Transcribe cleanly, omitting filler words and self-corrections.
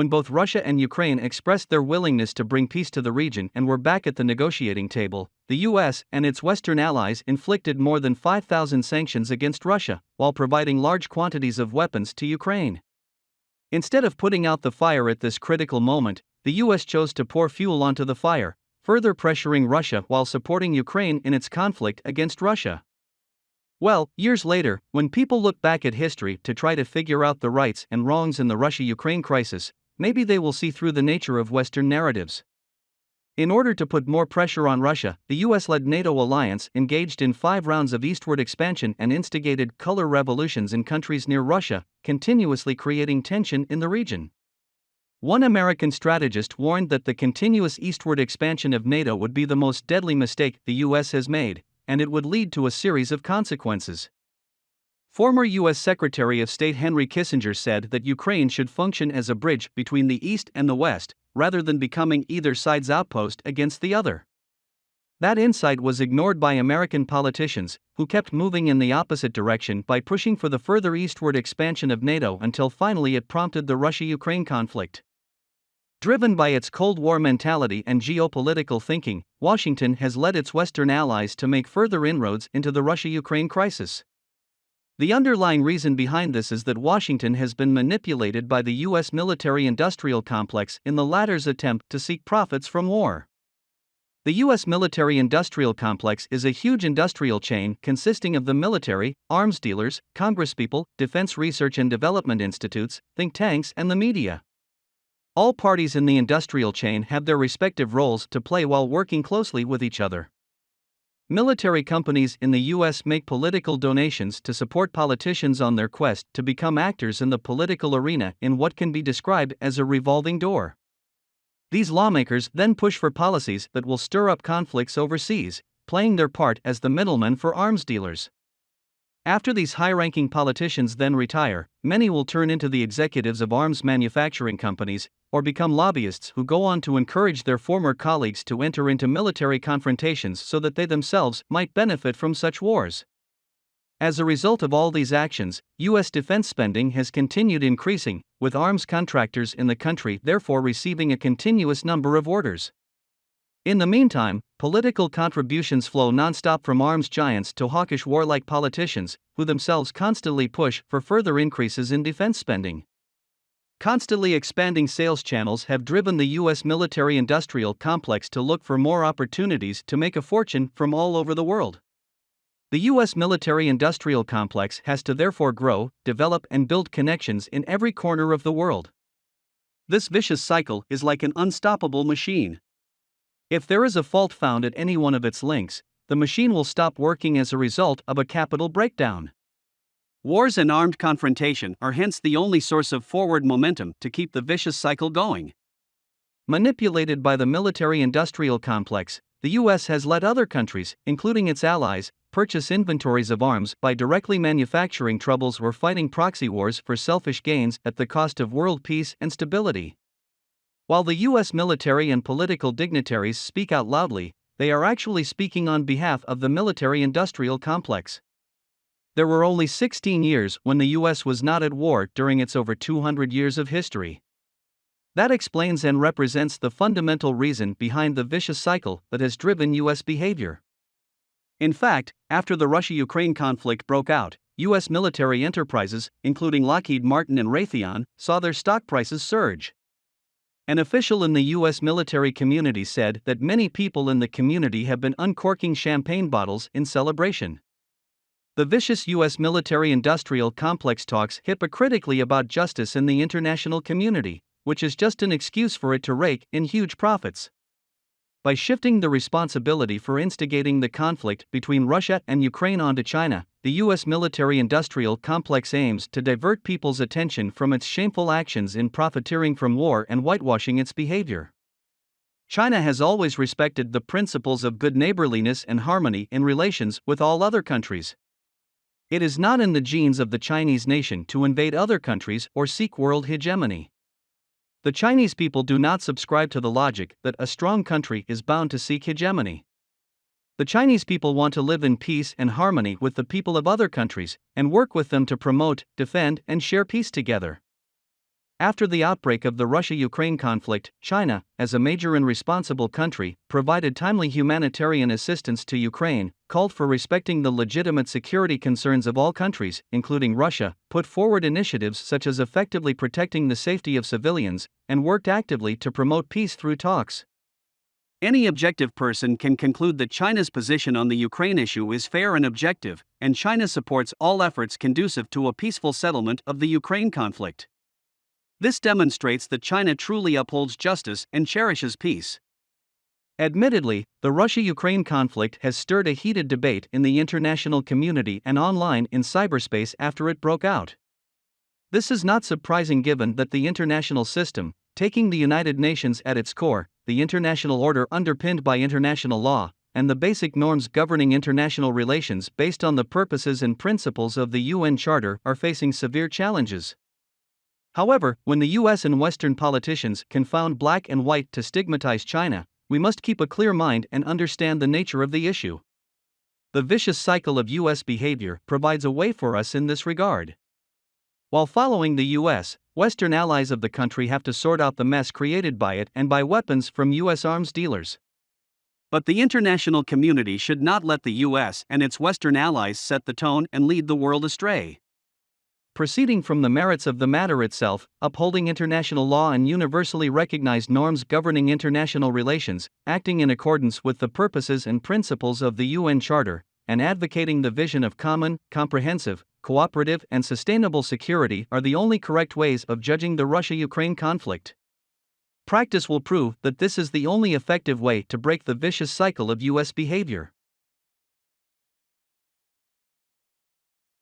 when both Russia and Ukraine expressed their willingness to bring peace to the region and were back at the negotiating table, the US and its Western allies inflicted more than 5,000 sanctions against Russia, while providing large quantities of weapons to Ukraine. Instead of putting out the fire at this critical moment, the US chose to pour fuel onto the fire, further pressuring Russia while supporting Ukraine in its conflict against Russia. Well, years later, when people look back at history to try to figure out the rights and wrongs in the Russia-Ukraine crisis, maybe they will see through the nature of Western narratives. In order to put more pressure on Russia, the US-led NATO alliance engaged in 5 rounds of eastward expansion and instigated color revolutions in countries near Russia, continuously creating tension in the region. One American strategist warned that the continuous eastward expansion of NATO would be the most deadly mistake the US has made, and it would lead to a series of consequences. Former U.S. Secretary of State Henry Kissinger said that Ukraine should function as a bridge between the East and the West, rather than becoming either side's outpost against the other. That insight was ignored by American politicians, who kept moving in the opposite direction by pushing for the further eastward expansion of NATO until finally it prompted the Russia-Ukraine conflict. Driven by its Cold War mentality and geopolitical thinking, Washington has led its Western allies to make further inroads into the Russia-Ukraine crisis. The underlying reason behind this is that Washington has been manipulated by the U.S. military-industrial complex in the latter's attempt to seek profits from war. The U.S. military-industrial complex is a huge industrial chain consisting of the military, arms dealers, congresspeople, defense research and development institutes, think tanks, and the media. All parties in the industrial chain have their respective roles to play while working closely with each other. Military companies in the U.S. make political donations to support politicians on their quest to become actors in the political arena in what can be described as a revolving door. These lawmakers then push for policies that will stir up conflicts overseas, playing their part as the middlemen for arms dealers. After these high-ranking politicians then retire, many will turn into the executives of arms manufacturing companies, or become lobbyists who go on to encourage their former colleagues to enter into military confrontations so that they themselves might benefit from such wars. As a result of all these actions, U.S. defense spending has continued increasing, with arms contractors in the country therefore receiving a continuous number of orders. In the meantime, political contributions flow non-stop from arms giants to hawkish warlike politicians, who themselves constantly push for further increases in defense spending. Constantly expanding sales channels have driven the U.S. military-industrial complex to look for more opportunities to make a fortune from all over the world. The U.S. military-industrial complex has to therefore grow, develop, and build connections in every corner of the world. This vicious cycle is like an unstoppable machine. If there is a fault found at any one of its links, the machine will stop working as a result of a capital breakdown. Wars and armed confrontation are hence the only source of forward momentum to keep the vicious cycle going. Manipulated by the military-industrial complex, the U.S. has let other countries, including its allies, purchase inventories of arms by directly manufacturing troubles or fighting proxy wars for selfish gains at the cost of world peace and stability. While the U.S. military and political dignitaries speak out loudly, they are actually speaking on behalf of the military-industrial complex. There were only 16 years when the U.S. was not at war during its over 200 years of history. That explains and represents the fundamental reason behind the vicious cycle that has driven U.S. behavior. In fact, after the Russia-Ukraine conflict broke out, U.S. military enterprises, including Lockheed Martin and Raytheon, saw their stock prices surge. An official in the U.S. military community said that many people in the community have been uncorking champagne bottles in celebration. The vicious U.S. military-industrial complex talks hypocritically about justice in the international community, which is just an excuse for it to rake in huge profits. By shifting the responsibility for instigating the conflict between Russia and Ukraine onto China, the U.S. military-industrial complex aims to divert people's attention from its shameful actions in profiteering from war and whitewashing its behavior. China has always respected the principles of good neighborliness and harmony in relations with all other countries. It is not in the genes of the Chinese nation to invade other countries or seek world hegemony. The Chinese people do not subscribe to the logic that a strong country is bound to seek hegemony. The Chinese people want to live in peace and harmony with the people of other countries, and work with them to promote, defend, and share peace together. After the outbreak of the Russia-Ukraine conflict, China, as a major and responsible country, provided timely humanitarian assistance to Ukraine, called for respecting the legitimate security concerns of all countries, including Russia, put forward initiatives such as effectively protecting the safety of civilians, and worked actively to promote peace through talks. Any objective person can conclude that China's position on the Ukraine issue is fair and objective, and China supports all efforts conducive to a peaceful settlement of the Ukraine conflict. This demonstrates that China truly upholds justice and cherishes peace. Admittedly, the Russia-Ukraine conflict has stirred a heated debate in the international community and online in cyberspace after it broke out. This is not surprising given that the international system, taking the United Nations at its core, the international order underpinned by international law, and the basic norms governing international relations based on the purposes and principles of the UN Charter, are facing severe challenges. However, when the US and Western politicians confound black and white to stigmatize China, we must keep a clear mind and understand the nature of the issue. The vicious cycle of US behavior provides a way for us in this regard. While following the US, Western allies of the country have to sort out the mess created by it and by weapons from US arms dealers. But the international community should not let the US and its Western allies set the tone and lead the world astray. Proceeding from the merits of the matter itself, upholding international law and universally recognized norms governing international relations, acting in accordance with the purposes and principles of the UN Charter, and advocating the vision of common, comprehensive, cooperative, and sustainable security are the only correct ways of judging the Russia-Ukraine conflict. Practice will prove that this is the only effective way to break the vicious cycle of US behavior.